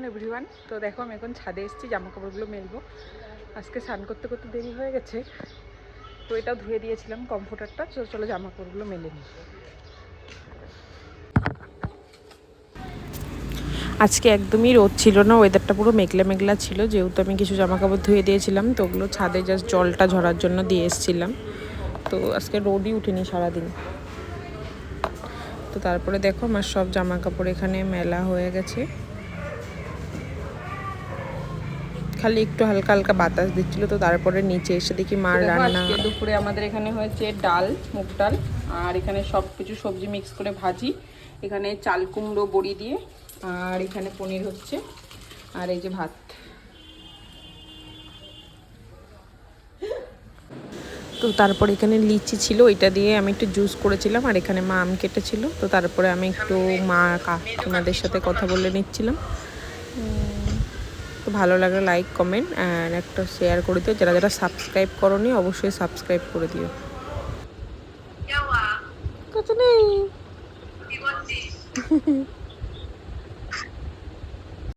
Afternoon everyone. তো দেখো আমি এখন ছাদে এসেছি জামা কাপড়গুলো মেলবো। আজকে স্নান করতে করতে দেরি হয়ে গেছে, তো এটাও ধুয়ে দিয়েছিলাম কমফোর্টারটা। চলো জামা কাপড়গুলো মেলে নিই। আজকে একদমই রোদ ছিল না, ওয়েদারটা পুরো মেঘলা মেঘলা ছিল। যেহেতু আমি কিছু জামা কাপড় ধুয়ে দিয়েছিলাম, তো ওগুলো ছাদে জাস্ট জলটা ঝরার জন্য দিয়ে এসেছিলাম। তো আজকে রোদই উঠেনি সারাদিন। তো তারপরে দেখো আমার সব জামা কাপড় এখানে মেলা হয়ে গেছে। খালি একটু হালকা হালকা বাতাস দিচ্ছিল। তো তারপরে নিচে এসে দেখি মার রান্না। আজকে দুপুরে আমাদের এখানে হয়েছে ডাল, মুগ ডাল, আর এখানে সব কিছু সবজি মিক্স করে ভাজি। এখানে চাল কুমড়ো বড়ি দিয়ে, আর এখানে পনির হচ্ছে, আর এই যে ভাত। তো তারপর এখানে লিচি ছিল, এটা দিয়ে আমি একটু জুস করেছিলাম, আর এখানে মা আম কেটেছিল। তো তারপরে আমি একটু মা কাকিমাদের সাথে কথা বলে নিচ্ছিলাম। তো ভালো লাগলে লাইক কমেন্ট অ্যান্ড একটা শেয়ার করে দিও। যারা যারা সাবস্ক্রাইব করোনি অবশ্যই সাবস্ক্রাইব করে দিও। কিছু নেই।